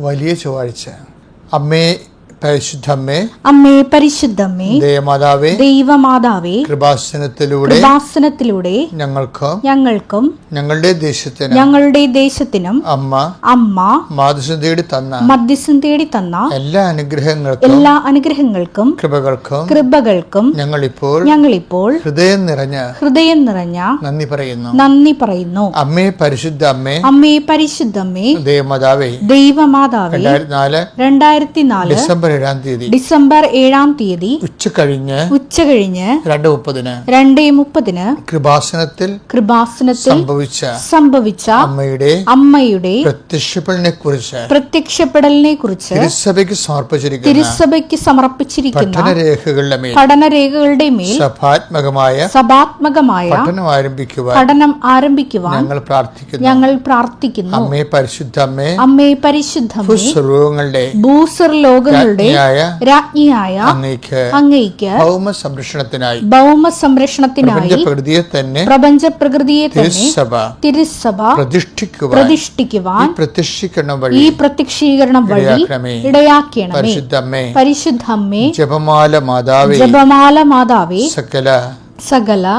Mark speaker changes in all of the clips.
Speaker 1: വലിയ ചൊവ്വാഴ്ച. അമ്മേ പരിശുദ്ധമ്മേ,
Speaker 2: അമ്മേ പരിശുദ്ധമ്മേ,
Speaker 1: ദേവമാതാവേ,
Speaker 2: ദൈവമാതാവേ,
Speaker 1: കൃപാസനത്തിലൂടെ ഞങ്ങൾക്കും ഞങ്ങളുടെ ദേശത്തിനും അമ്മ മധ്യസ്ഥം തേടി തന്ന എല്ലാ അനുഗ്രഹങ്ങൾക്കും കൃപകൾക്കും ഞങ്ങളിപ്പോൾ ഹൃദയം നിറഞ്ഞ നന്ദി പറയുന്നു. അമ്മേ പരിശുദ്ധമ്മേ, ദേവമാതാവേ, 2004 ഡിസംബർ 7 തീയതി ഉച്ചകഴിഞ്ഞ് 2:30 കൃപാസനത്തിൽ സംഭവിച്ച അമ്മയുടെ പ്രത്യക്ഷപ്പെടലിനെ കുറിച്ച് തിരുസഭയ്ക്ക് സമർപ്പിച്ചിരിക്കുന്ന പഠനരേഖകളുടെ മേൽ സഭാത്മകമായ പഠനം ആരംഭിക്കുവാൻ ഞങ്ങൾ പ്രാർത്ഥിക്കുന്നു. അമ്മേ പരിശുദ്ധമ്മേ, ഭൂസ്വർലോകങ്ങളുടെ രാജ്ഞിയായ അങ്ങയ്ക്ക് ഭൗമ സംരക്ഷണത്തിനായി പ്രപഞ്ച പ്രകൃതിയെ തന്നെ തിരുസഭ പ്രതിഷ്ഠിക്കുവാൻ ഈ പ്രത്യക്ഷീകരണം വഴി ഇടയാക്കണമേ. പരിശുദ്ധമ്മേ, ജപമാല മാതാവേ, സകല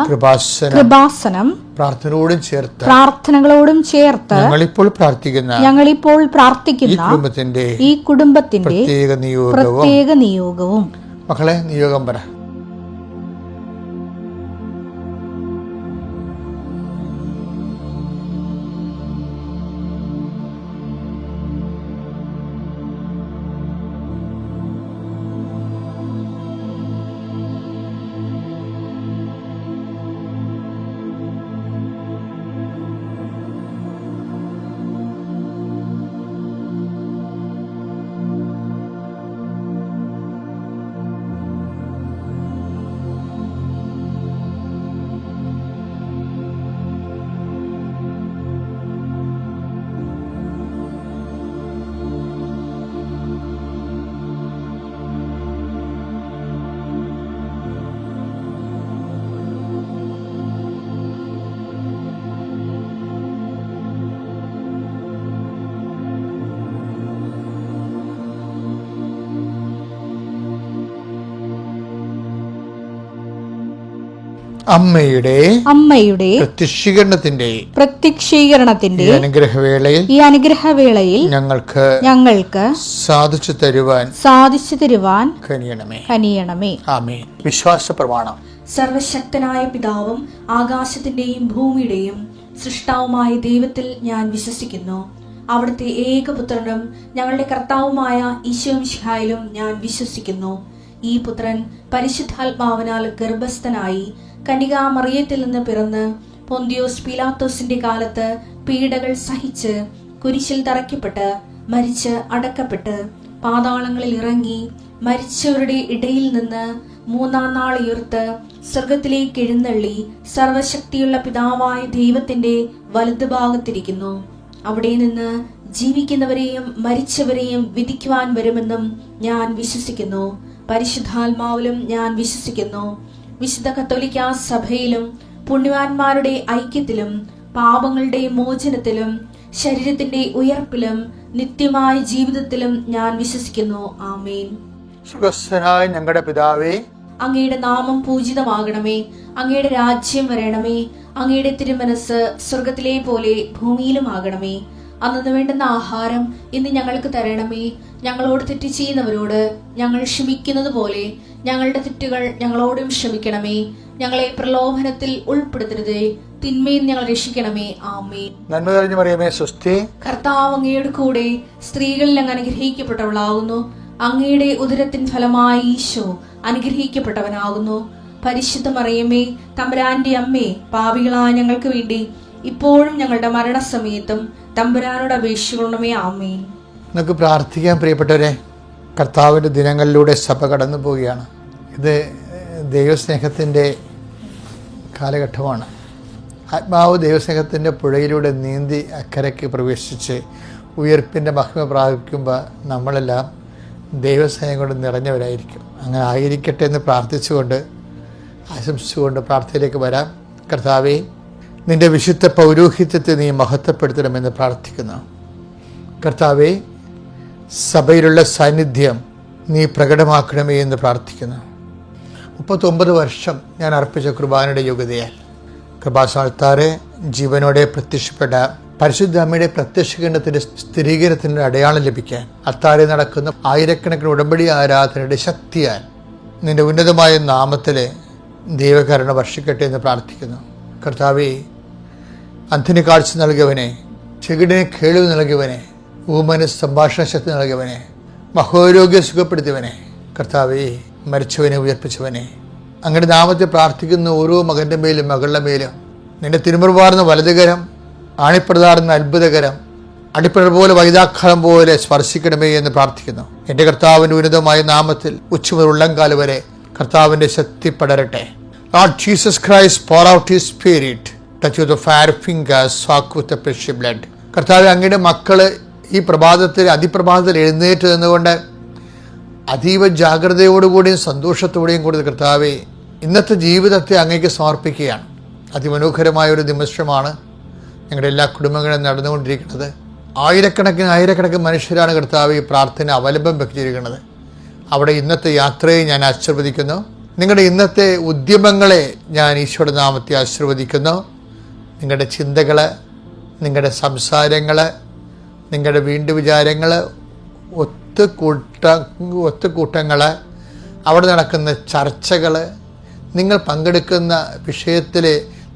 Speaker 1: കൃപാസനം പ്രാർത്ഥനകളോടും ചേർത്ത് ഞങ്ങളിപ്പോൾ പ്രാർത്ഥിക്കുന്ന ഈ കുടുംബത്തിന്റെ പ്രത്യേക നിയോഗവും. മക്കളെ, നിയോഗം പറ. അമ്മയുടെ പ്രത്യക്ഷീകരണത്തിന്റെ ഈ അനുഗ്രഹവേളയിൽ ഞങ്ങൾക്ക് സാധിച്ചു തരുവാൻ കനിയണമേ. ആമേൻ. വിശ്വാസ പ്രമാണം.
Speaker 2: സർവശക്തനായ പിതാവും ആകാശത്തിന്റെയും ഭൂമിയുടെയും സൃഷ്ടാവുമായ ദൈവത്തിൽ ഞാൻ വിശ്വസിക്കുന്നു. അവിടുത്തെ ഏകപുത്രനും ഞങ്ങളുടെ കർത്താവുമായ ഈശോ മിശിഹായിലും ഞാൻ വിശ്വസിക്കുന്നു. ഈ പുത്രൻ പരിശുദ്ധാത്മാവിനാൽ ഗർഭസ്ഥനായി കന്യകാമറിയത്തിൽ നിന്ന് പിറന്ന് പൊന്തിയോസ് പീലാത്തോസിന്റെ കാലത്ത് പീഡകൾ സഹിച്ച് കുരിശിൽ തറയ്ക്കപ്പെട്ട് മരിച്ച് അടക്കപ്പെട്ട് പാതാളങ്ങളിൽ ഇറങ്ങി മരിച്ചവരുടെ ഇടയിൽ നിന്ന് 3-ാം നാൾ ഉയർത്ത് സ്വർഗത്തിലേക്ക് എഴുന്നള്ളി സർവശക്തിയുള്ള പിതാവായ ദൈവത്തിന്റെ വലതുഭാഗത്തിരിക്കുന്നു. അവിടെ നിന്ന് ജീവിക്കുന്നവരെയും മരിച്ചവരെയും വിധിക്കുവാൻ വരുമെന്നും ഞാൻ വിശ്വസിക്കുന്നു. പരിശുദ്ധാത്മാവിലും ഞാൻ വിശ്വസിക്കുന്നു. വിശുദ്ധ കത്തോലിക്കാ സഭയിലും പുണ്യവാന്മാരുടെ ഐക്യത്തിലും പാപങ്ങളുടെ മോചനത്തിലും ശരീരത്തിന്റെ ഉയർപ്പിലും നിത്യമായ ജീവിതത്തിലും ഞാൻ വിശ്വസിക്കുന്നു. ആമേൻ.
Speaker 1: സ്വർഗ്ഗസ്ഥനായ ഞങ്ങളുടെ പിതാവേ,
Speaker 2: അങ്ങയുടെ നാമം പൂജിതമാകണമേ. അങ്ങയുടെ രാജ്യം വരണമേ. അങ്ങയുടെ തിരുമനസ് സ്വർഗത്തിലെ പോലെ ഭൂമിയിലും ആകണമേ. അന്നു വേണ്ടുന്ന ആഹാരം ഇന്ന് ഞങ്ങൾക്ക് തരണമേ. ഞങ്ങളോട് തെറ്റ് ചെയ്യുന്നവരോട് ഞങ്ങൾ ക്ഷമിക്കുന്നത് പോലെ ഞങ്ങളുടെ തെറ്റുകൾ ഞങ്ങളോടും ക്ഷമിക്കണമേ. ഞങ്ങളെ പ്രലോഭനത്തിൽ ഉൾപ്പെടുത്തരുതേ, തിന്മയിൽ ഞങ്ങൾ രക്ഷിക്കണമേ. ആമേൻ.
Speaker 1: നന്മ നിറഞ്ഞ മറിയമേ, സ്വസ്തി.
Speaker 2: കർത്താവ് അങ്ങയുടെ കൂടെ സ്ത്രീകളിൽ അങ്ങ് അനുഗ്രഹിക്കപ്പെട്ടവളാകുന്നു. അങ്ങയുടെ ഉദരത്തിൻ ഫലമായി ഈശോ അനുഗ്രഹിക്കപ്പെട്ടവനാകുന്നു. പരിശുദ്ധ മറിയമേ, തമ്പുരാന്റെ അമ്മേ, പാപികളായ ഞങ്ങൾക്ക് വേണ്ടി ഇപ്പോഴും ഞങ്ങളുടെ മരണസമയത്തും തമ്പുരാനോട് അപേക്ഷിക്കണമേ. ആമേൻ.
Speaker 1: നമുക്ക് പ്രാർത്ഥിക്കാൻ. പ്രിയപ്പെട്ടവരെ, കർത്താവിൻ്റെ ദിനങ്ങളിലൂടെ സഭ കടന്നു പോവുകയാണ്. ഇത് ദൈവസ്നേഹത്തിൻ്റെ കാലഘട്ടമാണ്. ആത്മാവ് ദൈവസ്നേഹത്തിൻ്റെ പുഴയിലൂടെ നീന്തി അക്കരയ്ക്ക് പ്രവേശിച്ച് ഉയർപ്പിൻ്റെ മഹിമ പ്രാപിക്കുമ്പോൾ നമ്മളെല്ലാം ദൈവസ്നേഹം കൊണ്ട് നിറഞ്ഞവരായിരിക്കും. അങ്ങനെ ആയിരിക്കട്ടെ എന്ന് പ്രാർത്ഥിച്ചുകൊണ്ട് ആശംസിച്ചുകൊണ്ട് പ്രാർത്ഥനയിലേക്ക് വരാം. കർത്താവേ, നിൻ്റെ വിശുദ്ധ പൗരോഹിത്യത്തെ നീ മഹത്വപ്പെടുത്തണമെന്ന് പ്രാർത്ഥിക്കുന്നു. കർത്താവേ, സഭയിലുള്ള സാന്നിധ്യം നീ പ്രകടമാക്കണമേ എന്ന് പ്രാർത്ഥിക്കുന്നു. 39 വർഷം ഞാൻ അർപ്പിച്ച കുർബാനയുടെ യോഗ്യതയാൽ കൃപാസ്ഥാനത്താറെ ജീവനോടെ പ്രത്യക്ഷപ്പെട്ട പരിശുദ്ധ അമ്മയുടെ പ്രത്യക്ഷീകരണത്തിന്റെ സ്ഥിരീകരണത്തിന്റെ അടയാളം ലഭിക്കാൻ അത്താരെ നടക്കുന്ന ആയിരക്കണക്കിന് ഉടമ്പടി ആരാധനയുടെ ശക്തിയാൽ നിന്റെ ഉന്നതമായ നാമത്തിലെ ദൈവകരുണ വർഷിക്കട്ടെ എന്ന് പ്രാർത്ഥിക്കുന്നു. കർത്താവേ, അന്ധന് കാഴ്ച നൽകിയവനെ, ചെകിടിന് കേൾവി നൽകിയവനെ, ഊമന് സംഭാഷണ ശക്തി നൽകിയവനെ, മഹോരോഗ്യം സുഖപ്പെടുത്തിയവനെ, കർത്താവേ, മരിച്ചവനെ ഉയർപ്പിച്ചവനെ, അങ്ങയുടെ നാമത്തെ പ്രാർത്ഥിക്കുന്ന ഓരോ മകൻ്റെ മേലും മകളുടെ മേലും നിന്റെ തിരുമുറുവാർന്ന വലതുകരം, ആണിപ്രതാർന്ന അത്ഭുതകരം, അടിപ്പഴ പോലെ വൈതാക്കാലം പോലെ സ്പർശിക്കണമേ എന്ന് പ്രാർത്ഥിക്കുന്നു. എൻ്റെ കർത്താവിൻ്റെ ഉന്നതമായ നാമത്തിൽ ഉച്ചമുതൽ ഉള്ളംകാല് വരെ കർത്താവിൻ്റെ ശക്തി പടരട്ടെ. Lord Jesus Christ, pour out His Spirit, touch with the fire fingers, soak with the precious blood. കർത്താവ്, അങ്ങയുടെ മക്കള് ഈ അതിപ്രഭാതത്തിൽ എഴുന്നേറ്റ് നിന്നുകൊണ്ട് അതീവ ജാഗ്രതയോടുകൂടിയും സന്തോഷത്തോടെയും കൂടി കർത്താവെ ഇന്നത്തെ ജീവിതത്തെ അങ്ങേക്ക് സമർപ്പിക്കുകയാണ്. അതിമനോഹരമായ ഒരു നിമിഷമാണ് ഞങ്ങളുടെ എല്ലാ കുടുംബങ്ങളും നടന്നുകൊണ്ടിരിക്കുന്നത്. ആയിരക്കണക്കിന് മനുഷ്യരാണ് കർത്താവ് ഈ പ്രാർത്ഥന അവലംബം വെച്ചിരിക്കുന്നത്. അവിടെ ഇന്നത്തെ യാത്രയെ ഞാൻ ആശീർവദിക്കുന്നു. നിങ്ങളുടെ ഇന്നത്തെ ഉദ്യമങ്ങളെ ഞാൻ ഈശോയുടെ നാമത്തെ ആശീർവദിക്കുന്നു. നിങ്ങളുടെ ചിന്തകൾ, നിങ്ങളുടെ സംസാരങ്ങൾ, നിങ്ങളുടെ വീണ്ടും വിചാരങ്ങൾ, ഒത്തുകൂട്ടങ്ങൾ, അവിടെ നടക്കുന്ന ചർച്ചകൾ, നിങ്ങൾ പങ്കെടുക്കുന്ന വിഷയത്തിൽ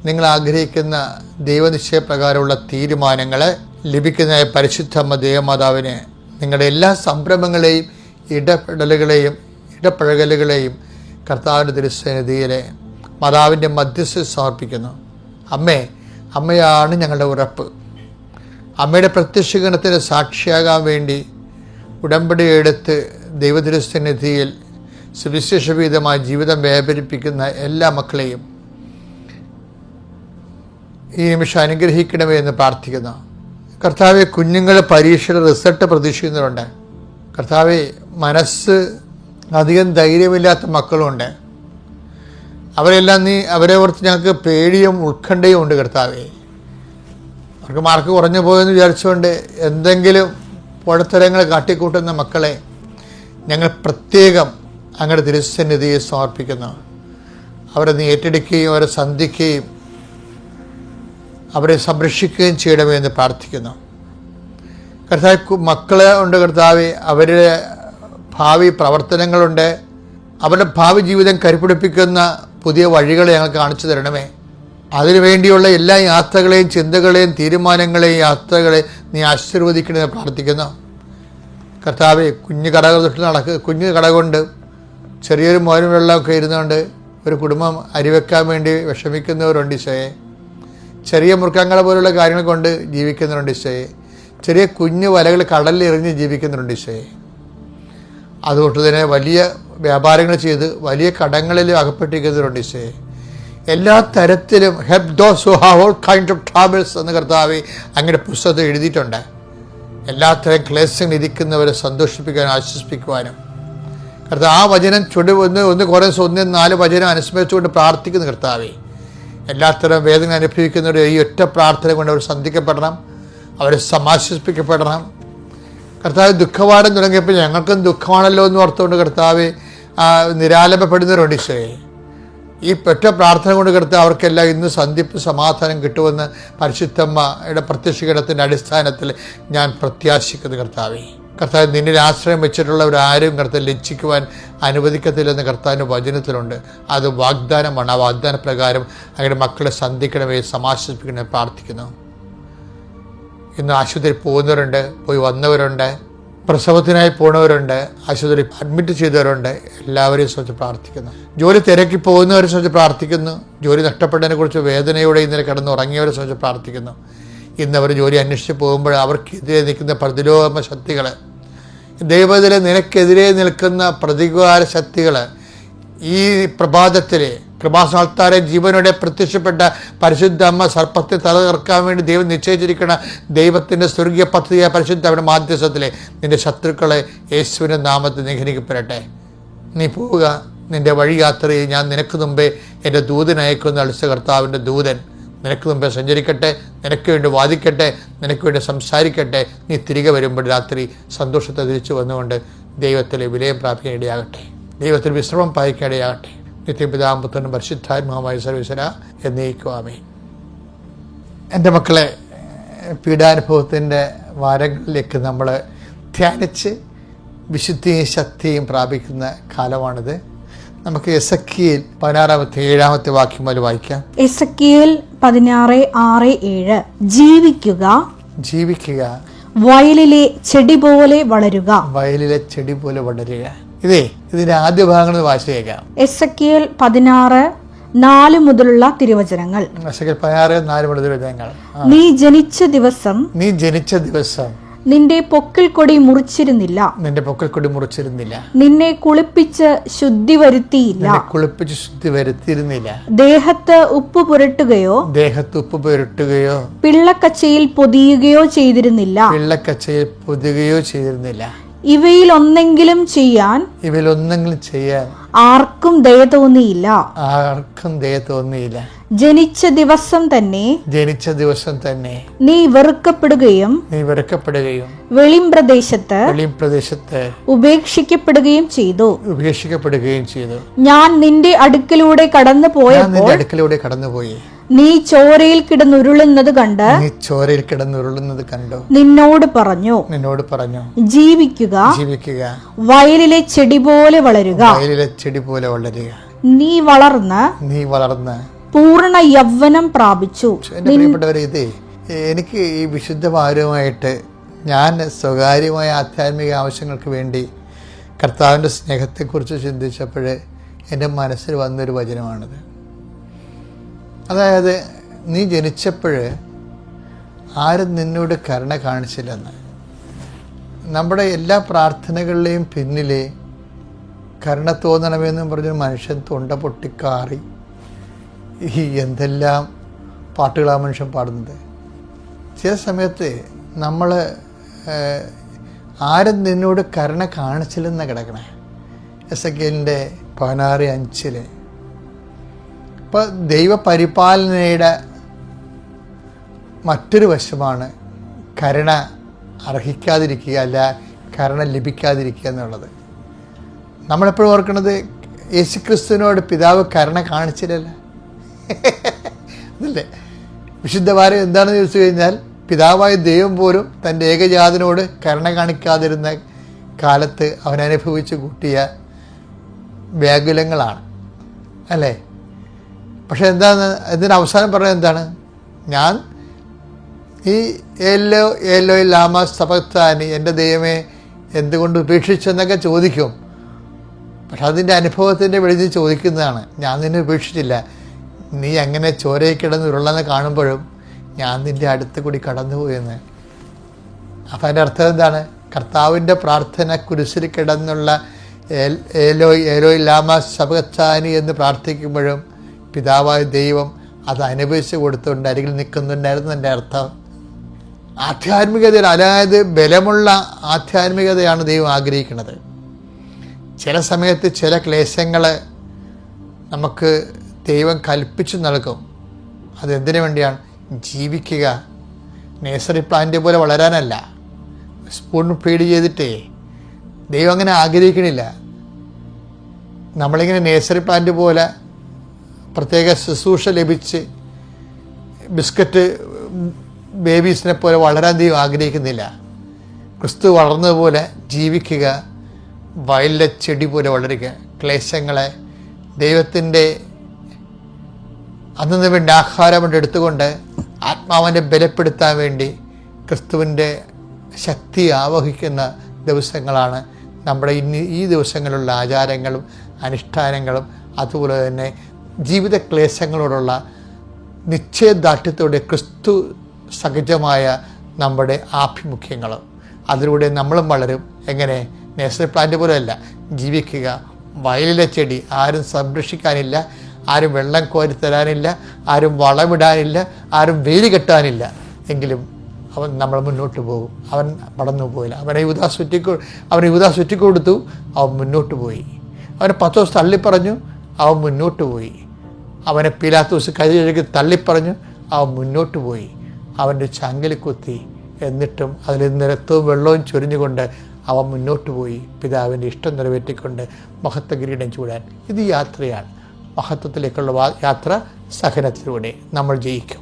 Speaker 1: നിങ്ങൾ ആഗ്രഹിക്കുന്ന ദൈവനിശ്ചയപ്രകാരമുള്ള തീരുമാനങ്ങൾ ലഭിക്കുന്ന പരിശുദ്ധമ്മ ദേവമാതാവിന് നിങ്ങളുടെ എല്ലാ സംരംഭങ്ങളെയും ഇടപഴകലുകളെയും കർത്താവിൻ്റെ തിരുസന്നിധിയിലെ മാതാവിൻ്റെ മധ്യസ്ഥ സമർപ്പിക്കുന്നു. അമ്മയാണ് ഞങ്ങളുടെ ഉറപ്പ്. അമ്മയുടെ പ്രത്യക്ഷീകരണത്തിന് സാക്ഷിയാകാൻ വേണ്ടി ഉടമ്പടി എടുത്ത് ദൈവതിരുസന്നിധിയിൽ സുവിശേഷഭീതമായ ജീവിതം വ്യാപരിപ്പിക്കുന്ന എല്ലാ മക്കളെയും ഈ നിമിഷം അനുഗ്രഹിക്കണമേ എന്ന് പ്രാർത്ഥിക്കുന്നു. കർത്താവെ, കുഞ്ഞുങ്ങൾ പരീക്ഷയുടെ റിസൾട്ട് പ്രതീക്ഷിക്കുന്നവരുണ്ട്. കർത്താവെ, മനസ്സ് അധികം ധൈര്യമില്ലാത്ത മക്കളുമുണ്ട്. അവരെല്ലാം അവരെ ഓർത്ത് ഞങ്ങൾക്ക് പേടിയും ഉത്കണ്ഠയും ഉണ്ട്. കർത്താവെ, അവർക്ക് മാർക്ക് കുറഞ്ഞു പോയെന്ന് വിചാരിച്ചുകൊണ്ട് എന്തെങ്കിലും പുഴത്തരങ്ങൾ കാട്ടിക്കൂട്ടുന്ന മക്കളെ ഞങ്ങൾ പ്രത്യേകം അങ്ങയുടെ തിരുസന്നിധിയെ സമർപ്പിക്കുന്നു. അവരെ നീ ഏറ്റെടുക്കുകയും അവരെ സന്ധിക്കുകയും അവരെ സംരക്ഷിക്കുകയും ചെയ്യണമേ എന്ന് പ്രാർത്ഥിക്കുന്നു. കർത്താവ്, മക്കളെ ഉണ്ട് കർത്താവെ, അവരുടെ ഭാവി പ്രവർത്തനങ്ങളുണ്ട്. അവരുടെ ഭാവി ജീവിതം കരുപിടിപ്പിക്കുന്ന പുതിയ വഴികളെ ഞങ്ങൾ കാണിച്ചു തരണമേ. അതിനുവേണ്ടിയുള്ള എല്ലാ യാത്രകളെയും ചിന്തകളെയും തീരുമാനങ്ങളെയും യാത്രകളെ നീ ആശീർവദിക്കണമെന്ന് പ്രാർത്ഥിക്കുന്നു. കർത്താവെ, കുഞ്ഞു കട കൊണ്ട് ചെറിയൊരു മോരും വെള്ളമൊക്കെ ഇരുന്നുകൊണ്ട് ഒരു കുടുംബം അരിവെക്കാൻ വേണ്ടി വിഷമിക്കുന്നവരുണ്ട് ഈശോയെ. ചെറിയ മൃഗങ്ങളെ പോലുള്ള കാര്യങ്ങൾ കൊണ്ട് ജീവിക്കുന്നവരുണ്ട് ഈശോയെ. ചെറിയ കുഞ്ഞു വലകൾ കടലിൽ എറിഞ്ഞ് ജീവിക്കുന്നവരുണ്ട് ഈശോയെ. അതുകൊണ്ട് തന്നെ വലിയ വ്യാപാരങ്ങൾ ചെയ്ത് വലിയ കടങ്ങളിൽ അകപ്പെട്ടിരിക്കുന്നവരുണ്ട് ഈശോയെ. എല്ലാ തരത്തിലും help those who have all kind of troubles എന്ന് കർത്താവെ അങ്ങയുടെ പുസ്തകത്തിൽ എഴുതിയിട്ടുണ്ട്. എല്ലാത്തരം ക്ലേശങ്ങൾ ഇരിക്കുന്നവരെ സന്തോഷിപ്പിക്കാനും ആശ്വസിപ്പിക്കുവാനും കർത്താവ് ആ വചനം കുറേ 1-4 വചനം അനുസ്മരിച്ചുകൊണ്ട് പ്രാർത്ഥിക്കുന്നു. കർത്താവെ, എല്ലാത്തരം വേദന അനുഭവിക്കുന്നവർ ഈ ഒറ്റ പ്രാർത്ഥന കൊണ്ട് അവർ സന്ധിക്കപ്പെടണം, അവരെ സമാശ്വസിപ്പിക്കപ്പെടണം. കർത്താവ്, ദുഃഖവാരം തുടങ്ങിയപ്പോൾ ഞങ്ങൾക്കും ദുഃഖമാണല്ലോ എന്ന് ഓർത്തുകൊണ്ട് കർത്താവ് നിരാലംബപ്പെടുന്നവരുണ്ട് ഈശോയെ. ഈ ഒറ്റ പ്രാർത്ഥന കൊണ്ട് കർത്താവ് അവർക്കെല്ലാം ഇന്ന് സന്ധിപ്പ് സമാധാനം കിട്ടുമെന്ന് പരിശുദ്ധമ്മയുടെ പ്രത്യക്ഷീകരണത്തിൻ്റെ അടിസ്ഥാനത്തിൽ ഞാൻ പ്രത്യാശിക്കുന്നു. കർത്താവെ, നിന്നിൽ ആശ്രയം വെച്ചിട്ടുള്ളവരാരും കർത്താവ് ലജ്ജിക്കുവാൻ അനുവദിക്കത്തില്ലെന്ന് കർത്താവിൻ്റെ വചനത്തിലുണ്ട്. അത് വാഗ്ദാനമാണ്. ആ വാഗ്ദാന പ്രകാരം അങ്ങയുടെ മക്കളെ സന്ധിക്കണമേ, സമാശ്വസിപ്പിക്കണമേ പ്രാർത്ഥിക്കുന്നു. ഇന്ന് ആശുപത്രി പോകുന്നവരുണ്ട്, പോയി വന്നവരുണ്ട്, പ്രസവത്തിനായി പോണവരുണ്ട്, ആശുപത്രി അഡ്മിറ്റ് ചെയ്തവരുണ്ട്. എല്ലാവരെയും സംബന്ധിച്ച് പ്രാർത്ഥിക്കുന്നു. ജോലി തിരക്കി പോകുന്നവരെ സംബന്ധിച്ച് പ്രാർത്ഥിക്കുന്നു. ജോലി നഷ്ടപ്പെട്ടതിനെ കുറിച്ച് വേദനയോടെ ഇന്നലെ കിടന്നുറങ്ങിയവരെ സംബന്ധിച്ച് പ്രാർത്ഥിക്കുന്നു. ഇന്നവർ ജോലി അന്വേഷിച്ച് പോകുമ്പോൾ അവർക്കെതിരെ നിൽക്കുന്ന പ്രതിരോധ ശക്തികൾ, ദൈവത്തിലെ നിനക്കെതിരെ നിൽക്കുന്ന പ്രതികാര ശക്തികൾ ഈ പ്രഭാതത്തിൽ കൃപാസ്ഥാനത്താരെ ജീവനോടെ പ്രത്യക്ഷപ്പെട്ട പരിശുദ്ധ അമ്മ സർപ്പത്തെ തലകർക്കാൻ വേണ്ടി ദൈവം നിശ്ചയിച്ചിരിക്കുന്ന ദൈവത്തിൻ്റെ സ്വർഗീയ പദ്ധതിയായ പരിശുദ്ധയുടെ മാധ്യസ്ഥത്തിലെ നിന്റെ ശത്രുക്കളെ യേശുവിൻ്റെ നാമത്തിൽ നിഗ്രഹിക്കപ്പെടട്ടെ. നീ പോവുക, നിന്റെ വഴി യാത്രയെ ഞാൻ നിനക്ക് മുമ്പേ എൻ്റെ ദൂതൻ അയക്കുന്ന അളിച്ച കർത്താവിൻ്റെ ദൂതൻ നിനക്ക് മുമ്പേ സഞ്ചരിക്കട്ടെ, നിനക്ക് വേണ്ടി വാദിക്കട്ടെ, നിനക്ക് വേണ്ടി സംസാരിക്കട്ടെ. നീ തിരികെ വരുമ്പോൾ രാത്രി സന്തോഷത്തെ തിരിച്ചു വന്നുകൊണ്ട് ദൈവത്തിൽ വിലയം പ്രാപിക്കാൻ ഇടയാകട്ടെ, ദൈവത്തിൽ വിശ്രമം പാലിക്കാൻ ഇടയാകട്ടെ. നിത്യപിതാവും പുത്രനും പരിശുദ്ധാത്മാവുമായ സർവീശ്വര എന്നേക്കും ആമേൻ. എൻ്റെ മക്കളെ, പീഡാനുഭവത്തിൻ്റെ വാരങ്ങളിലേക്ക് നമ്മൾ ധ്യാനിച്ച് വിശുദ്ധിയും ശക്തിയും പ്രാപിക്കുന്ന കാലമാണിത്. നമുക്ക് എസെക്കിയേൽ 16-7 വാക്യം മുതൽ വായിക്കാം.
Speaker 3: എസെക്കിയേൽ 16:6-7 ജീവിക്കുക, വയലിലെ ചെടി പോലെ വളരുക.
Speaker 1: വയലിലെ ചെടി പോലെ വളരുക. ഇതിന്റെ ആദ്യ ഭാഗങ്ങൾ വായിച്ചു കേൾക്കാം.
Speaker 3: എസെക്കിയേൽ 16:4 മുതലുള്ള തിരുവചനങ്ങൾ.
Speaker 1: എസെക്കിയേൽ 16:4 മുതൽ തിരുവചനങ്ങൾ.
Speaker 3: നീ ജനിച്ച ദിവസം നിന്റെ പൊക്കിൽ കൊടി മുറിച്ചിരുന്നില്ല, നിന്നെ കുളിപ്പിച്ച് ശുദ്ധി വരുത്തിയിരുന്നില്ല, ദേഹത്ത് ഉപ്പ് പുരട്ടുകയോ പിള്ളക്കച്ചയിൽ പൊതിയുകയോ ചെയ്തിരുന്നില്ല. ഇവയിൽ ഒന്നെങ്കിലും ചെയ്യാൻ ആർക്കും ദയ തോന്നിയില്ല. ജനിച്ച ദിവസം തന്നെ നീ വെറുക്കപ്പെടുകയും വെളിമ്പ്രദേശത്ത് ഉപേക്ഷിക്കപ്പെടുകയും ചെയ്തു. ഞാൻ നിന്റെ അടുക്കലൂടെ കടന്നുപോയി നീ ചോരയിൽ കിടന്നുരുളുന്നത് കണ്ട് നിന്നോട് പറഞ്ഞു ജീവിക്കുക, വയലിലെ ചെടി പോലെ വളരുക. നീ വളർന്ന് പൂർണ്ണ യൗവനം പ്രാപിച്ചു.
Speaker 1: എനിക്ക് ഈ വിശുദ്ധഭാരവുമായിട്ട് ഞാൻ സ്വകാര്യമായ ആധ്യാത്മിക ആവശ്യങ്ങൾക്ക് വേണ്ടി കർത്താവിൻ്റെ സ്നേഹത്തെക്കുറിച്ച് ചിന്തിച്ചപ്പോൾ എൻ്റെ മനസ്സിൽ വന്നൊരു വചനമാണിത്. അതായത്, നീ ജനിച്ചപ്പോൾ ആരും നിന്നോട് കരുണ കാണിച്ചില്ലെന്ന്. നമ്മുടെ എല്ലാ പ്രാർത്ഥനകളുടെയും പിന്നിലെ കരുണ തോന്നണമെന്നും പറഞ്ഞൊരു മനുഷ്യൻ തൊണ്ട പൊട്ടിക്കാറി ഈ എന്തെല്ലാം പാട്ടുകളാണ് മനുഷ്യൻ പാടുന്നത്. ചില സമയത്ത് നമ്മൾ ആരും നിന്നോട് കരുണ കാണിച്ചില്ലെന്നാണ് കിടക്കണേ. എസെക്കിയേലിൻ്റെ 16:5. ഇപ്പോൾ ദൈവപരിപാലനയുടെ മറ്റൊരു വശമാണ് കരുണ അർഹിക്കാതിരിക്കുക, അല്ല കരുണ ലഭിക്കാതിരിക്കുക എന്നുള്ളത്. നമ്മളെപ്പോഴും ഓർക്കുന്നത് യേശുക്രിസ്തുവിനോട് പിതാവ് കരുണ കാണിച്ചില്ലല്ലോ അതല്ലേ വിശുദ്ധവാരം എന്താണെന്ന് ചോദിച്ചു കഴിഞ്ഞാൽ, പിതാവായ ദൈവം പോലും തൻ്റെ ഏകജാതനോട് കരുണ കാണിക്കാതിരുന്ന കാലത്ത് അവൻ അനുഭവിച്ച് കൂട്ടിയ വ്യാകുലങ്ങളാണ് അല്ലേ. പക്ഷെ എന്താണ് ഇതിന് അവസാനം പറഞ്ഞത്? എന്താണ്? ഞാൻ ഈ ഏലോ ലാമ സബക്താനി, എൻ്റെ ദൈവമേ എന്തുകൊണ്ട് ഉപേക്ഷിച്ചെന്നൊക്കെ ചോദിക്കും. പക്ഷെ അതിൻ്റെ അനുഭവത്തിൻ്റെ വെളിയിൽ ചോദിക്കുന്നതാണ്, ഞാൻ നിന്നെ ഉപേക്ഷിച്ചില്ല, നീ അങ്ങനെ ചോരയിൽ കിടന്ന് ഉരുളെന്ന് കാണുമ്പോഴും ഞാൻ നിൻ്റെ അടുത്ത് കൂടി കടന്നുപോയെന്ന്. അപ്പം അതിൻ്റെ അർത്ഥം എന്താണ്? കർത്താവിൻ്റെ പ്രാർത്ഥന കുരിശിൽ കിടന്നുള്ള ഏലോയ് ലാമ സബക്താനി എന്ന് പ്രാർത്ഥിക്കുമ്പോഴും പിതാവായ ദൈവം അത് അനുഭവിച്ച് കൊടുത്തുകൊണ്ട് അരികിൽ നിൽക്കുന്നുണ്ടായിരുന്നു. എൻ്റെ അർത്ഥം ആധ്യാത്മികതയിൽ, അതായത് ബലമുള്ള ആധ്യാത്മികതയാണ് ദൈവം ആഗ്രഹിക്കുന്നത്. ചില സമയത്ത് ചില ക്ലേശങ്ങൾ നമുക്ക് ദൈവം കൽപ്പിച്ചു നൽകും. അതെന്തിനു വേണ്ടിയാണ്? ജീവിക്കുക, നേഴ്സറി പ്ലാന്റ് പോലെ വളരാനല്ല. സ്പൂൺ ഫീഡ് ചെയ്തിട്ടേ ദൈവം അങ്ങനെ ആഗ്രഹിക്കണില്ല. നമ്മളിങ്ങനെ നേഴ്സറി പ്ലാന്റ് പോലെ പ്രത്യേക ശുശ്രൂഷ ലഭിച്ച് ബിസ്ക്കറ്റ് ബേബീസിനെ പോലെ വളരാൻ ദൈവം ആഗ്രഹിക്കുന്നില്ല. ക്രിസ്തു വളർന്നതുപോലെ ജീവിക്കുക, വയലിലെ ചെടി പോലെ വളരുക. ക്ലേശങ്ങളെ ദൈവത്തിൻ്റെ അന്നു വേണ്ടി ആഹാരം കൊണ്ട് എടുത്തുകൊണ്ട് ആത്മാവിനെ ബലപ്പെടുത്താൻ വേണ്ടി ക്രിസ്തുവിൻ്റെ ശക്തി ആവഹിക്കുന്ന ദിവസങ്ങളാണ് നമ്മുടെ ഈ ദിവസങ്ങളിലുള്ള ആചാരങ്ങളും അനുഷ്ഠാനങ്ങളും. അതുപോലെ തന്നെ ജീവിത ക്ലേശങ്ങളോടുള്ള നിശ്ചയദാർഢ്യത്തോടെ ക്രിസ്തു സഹജമായ നമ്മുടെ ആഭിമുഖ്യങ്ങളും. അതിലൂടെ നമ്മളും വളരും. എങ്ങനെ? നേഴ്സറി പ്ലാന്റ് പോലെയല്ല. ജീവിക്കുക, വയലിലെ ചെടി. ആരും സംരക്ഷിക്കാനില്ല, ആരും വെള്ളം കോരി തരാനില്ല, ആരും വളമിടാനില്ല, ആരും വേലി കെട്ടാനില്ല. എങ്കിലും അവൻ നമ്മൾ മുന്നോട്ട് പോകും. അവൻ വളർന്നു പോയില്ല. അവനെ യൂദാ ചുറ്റിക്കൊടുത്തു, അവൻ മുന്നോട്ട് പോയി. അവനെ പത്രോസ് തള്ളിപ്പറഞ്ഞു, അവൻ മുന്നോട്ട് പോയി. അവനെ പീലാത്തോസ് കൈ തള്ളിപ്പറഞ്ഞു, അവൻ മുന്നോട്ട് പോയി, അവൻ്റെ ചങ്കിൽ കുത്തി. എന്നിട്ടും അതിൽ നിന്ന് രക്തവും വെള്ളവും ചൊരിഞ്ഞുകൊണ്ട് അവൻ മുന്നോട്ട് പോയി, പിതാവിൻ്റെ ഇഷ്ടം നിറവേറ്റിക്കൊണ്ട് മഹത്വ കിരീടം ചൂടാൻ. ഇത് യാത്രയാണ്. മഹത്വത്തിലേക്കുള്ള യാത്ര സഹനത്തിലൂടെ നമ്മൾ ജയിക്കും.